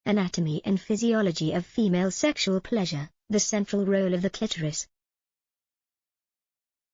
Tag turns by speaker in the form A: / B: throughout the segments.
A: Anatomy and physiology of female sexual pleasure, the central role of the clitoris.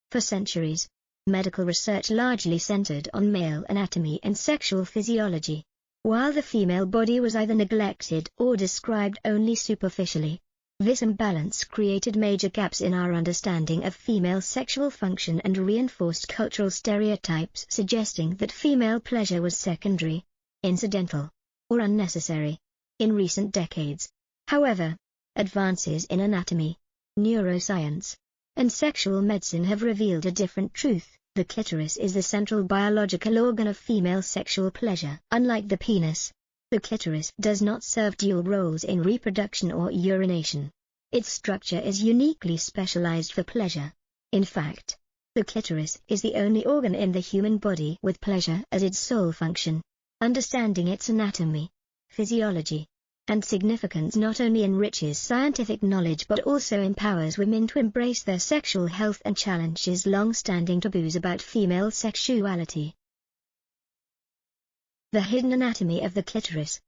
A: For centuries, medical research largely centered on male anatomy and sexual physiology, while the female body was either neglected or described only superficially. This imbalance created major gaps in our understanding of female sexual function and reinforced cultural stereotypes suggesting that female pleasure was secondary, incidental, or unnecessary. In recent decades, however, advances in anatomy, neuroscience, and sexual medicine have revealed a different truth. The clitoris is the central biological organ of female sexual pleasure. Unlike the penis, the clitoris does not serve dual roles in reproduction or urination. Its structure is uniquely specialized for pleasure. In fact, the clitoris is the only organ in the human body with pleasure as its sole function. Understanding its anatomy, physiology, and significance not only enriches scientific knowledge but also empowers women to embrace their sexual health and challenges long-standing taboos about female sexuality. The hidden anatomy of the clitoris.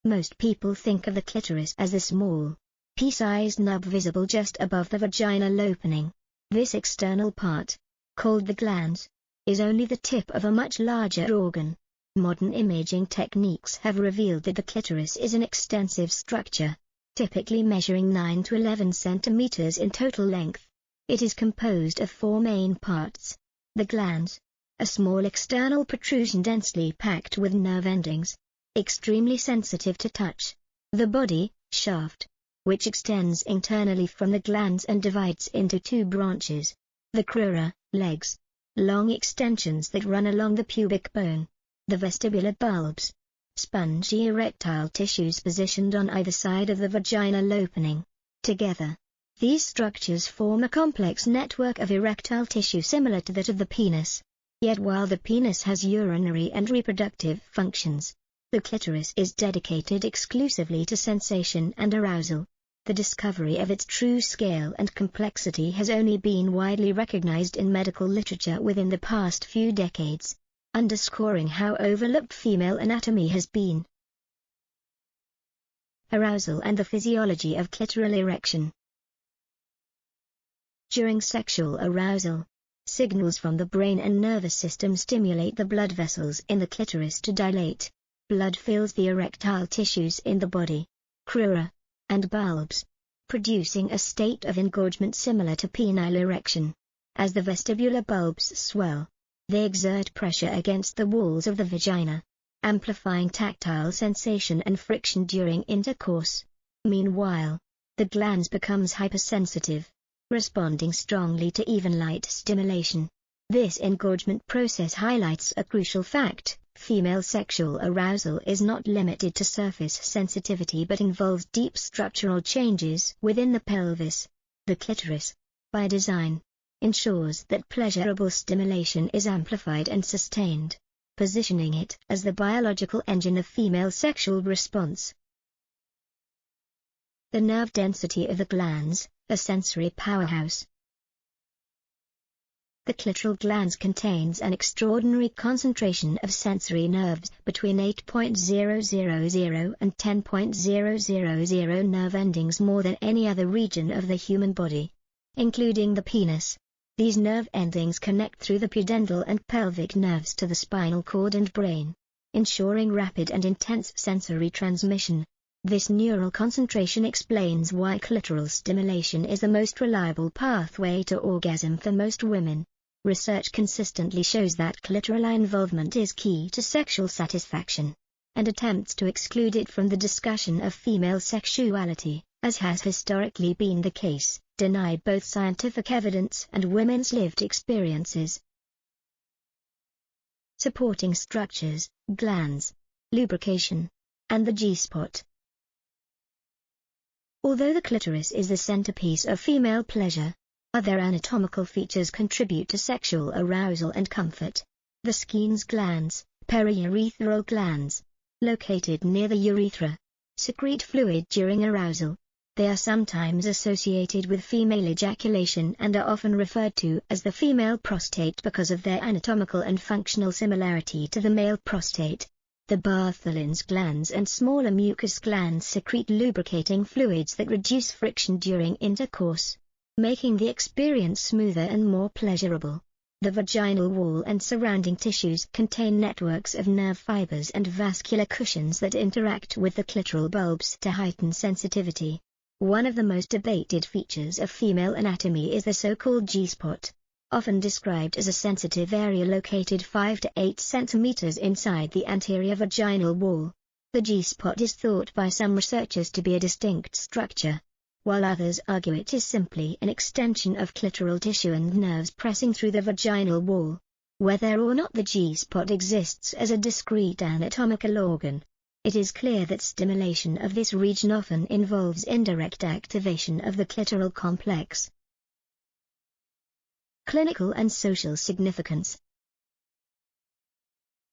A: Most people think of the clitoris as a small, pea-sized nub visible just above the vaginal opening. This external part, called the glands, is only the tip of a much larger organ. Modern imaging techniques have revealed that the clitoris is an extensive structure, typically measuring 9 to 11 centimeters in total length. It is composed of 4 main parts: the glands, a small external protrusion densely packed with nerve endings, extremely sensitive to touch; the body, shaft, which extends internally from the glands and divides into 2 branches; the crura, legs, long extensions that run along the pubic bone; the vestibular bulbs, spongy erectile tissues positioned on either side of the vaginal opening. Together, these structures form a complex network of erectile tissue similar to that of the penis. Yet while the penis has urinary and reproductive functions, the clitoris is dedicated exclusively to sensation and arousal. The discovery of its true scale and complexity has only been widely recognized in medical literature within the past few decades, underscoring how overlooked female anatomy has been. Arousal and the physiology of clitoral erection. During sexual arousal, signals from the brain and nervous system stimulate the blood vessels in the clitoris to dilate. Blood fills the erectile tissues in the body, crura, and bulbs, producing a state of engorgement similar to penile erection. As the vestibular bulbs swell, they exert pressure against the walls of the vagina, amplifying tactile sensation and friction during intercourse. Meanwhile, the glands becomes hypersensitive, responding strongly to even light stimulation. This engorgement process highlights a crucial fact: female sexual arousal is not limited to surface sensitivity but involves deep structural changes within the pelvis. The clitoris, by design, ensures that pleasurable stimulation is amplified and sustained, positioning it as the biological engine of female sexual response. The nerve density of the glands, a sensory powerhouse. The clitoral glands contains an extraordinary concentration of sensory nerves, between 8.000 and 10.000 nerve endings, more than any other region of the human body, including the penis. These nerve endings connect through the pudendal and pelvic nerves to the spinal cord and brain, ensuring rapid and intense sensory transmission. This neural concentration explains why clitoral stimulation is the most reliable pathway to orgasm for most women. Research consistently shows that clitoral involvement is key to sexual satisfaction, and attempts to exclude it from the discussion of female sexuality, as has historically been the case, deny both scientific evidence and women's lived experiences. Supporting structures, glands, lubrication, and the G-spot. Although the clitoris is the centerpiece of female pleasure, other anatomical features contribute to sexual arousal and comfort. The Skene's glands, periurethral glands, located near the urethra, secrete fluid during arousal. They are sometimes associated with female ejaculation and are often referred to as the female prostate because of their anatomical and functional similarity to the male prostate. The Bartholin's glands and smaller mucous glands secrete lubricating fluids that reduce friction during intercourse, making the experience smoother and more pleasurable. The vaginal wall and surrounding tissues contain networks of nerve fibers and vascular cushions that interact with the clitoral bulbs to heighten sensitivity. One of the most debated features of female anatomy is the so-called G-spot, often described as a sensitive area located 5 to 8 centimeters inside the anterior vaginal wall. The G-spot is thought by some researchers to be a distinct structure, while others argue it is simply an extension of clitoral tissue and nerves pressing through the vaginal wall. Whether or not the G-spot exists as a discrete anatomical organ, it is clear that stimulation of this region often involves indirect activation of the clitoral complex. Clinical and social significance.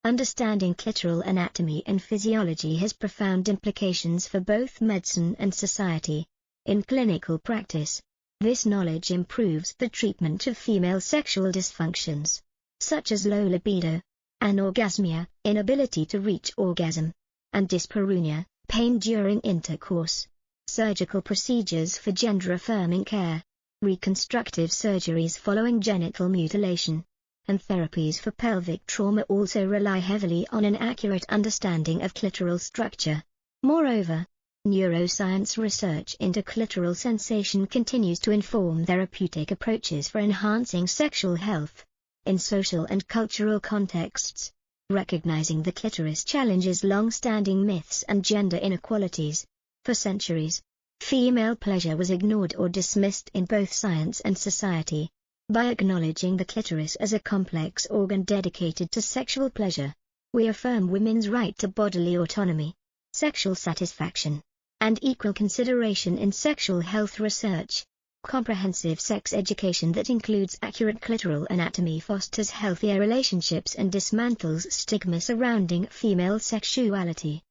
A: Understanding clitoral anatomy and physiology has profound implications for both medicine and society. In clinical practice, this knowledge improves the treatment of female sexual dysfunctions, such as low libido, anorgasmia, inability to reach orgasm, and dyspareunia, pain during intercourse. Surgical procedures for gender-affirming care, reconstructive surgeries following genital mutilation, and therapies for pelvic trauma also rely heavily on an accurate understanding of clitoral structure. Moreover, neuroscience research into clitoral sensation continues to inform therapeutic approaches for enhancing sexual health. In social and cultural contexts, recognizing the clitoris challenges long-standing myths and gender inequalities. For centuries, female pleasure was ignored or dismissed in both science and society. By acknowledging the clitoris as a complex organ dedicated to sexual pleasure, we affirm women's right to bodily autonomy, sexual satisfaction, and equal consideration in sexual health research. Comprehensive sex education that includes accurate clitoral anatomy fosters healthier relationships and dismantles stigma surrounding female sexuality.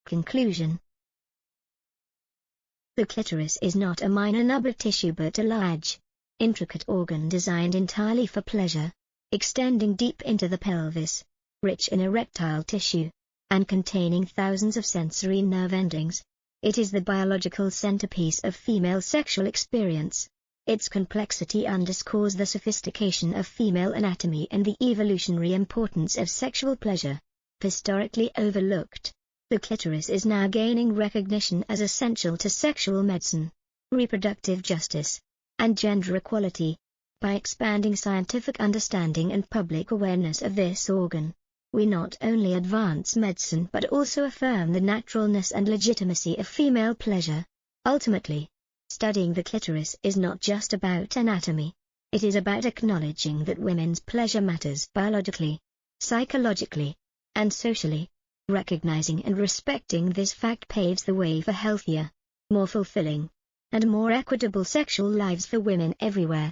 A: Conclusion. The clitoris is not a minor nub of tissue but a large, intricate organ designed entirely for pleasure, extending deep into the pelvis, rich in erectile tissue, and containing thousands of sensory nerve endings. It is the biological centerpiece of female sexual experience. Its complexity underscores the sophistication of female anatomy and the evolutionary importance of sexual pleasure. Historically overlooked, the clitoris is now gaining recognition as essential to sexual medicine, reproductive justice, and gender equality. By expanding scientific understanding and public awareness of this organ, we not only advance medicine but also affirm the naturalness and legitimacy of female pleasure. Ultimately, studying the clitoris is not just about anatomy. It is about acknowledging that women's pleasure matters biologically, psychologically, and socially. Recognizing and respecting this fact paves the way for healthier, more fulfilling, and more equitable sexual lives for women everywhere.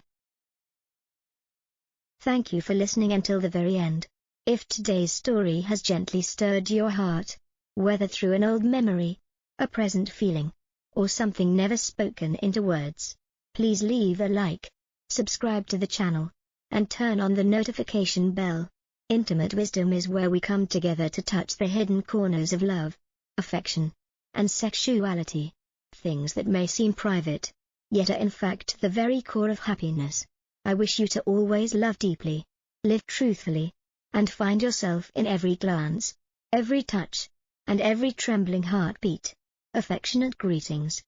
A: Thank you for listening until the very end. If today's story has gently stirred your heart, whether through an old memory, a present feeling, or something never spoken into words, please leave a like, subscribe to the channel, and turn on the notification bell. Intimate wisdom is where we come together to touch the hidden corners of love, affection, and sexuality, things that may seem private, yet are in fact the very core of happiness. I wish you to always love deeply, live truthfully, and find yourself in every glance, every touch, and every trembling heartbeat. Affectionate greetings.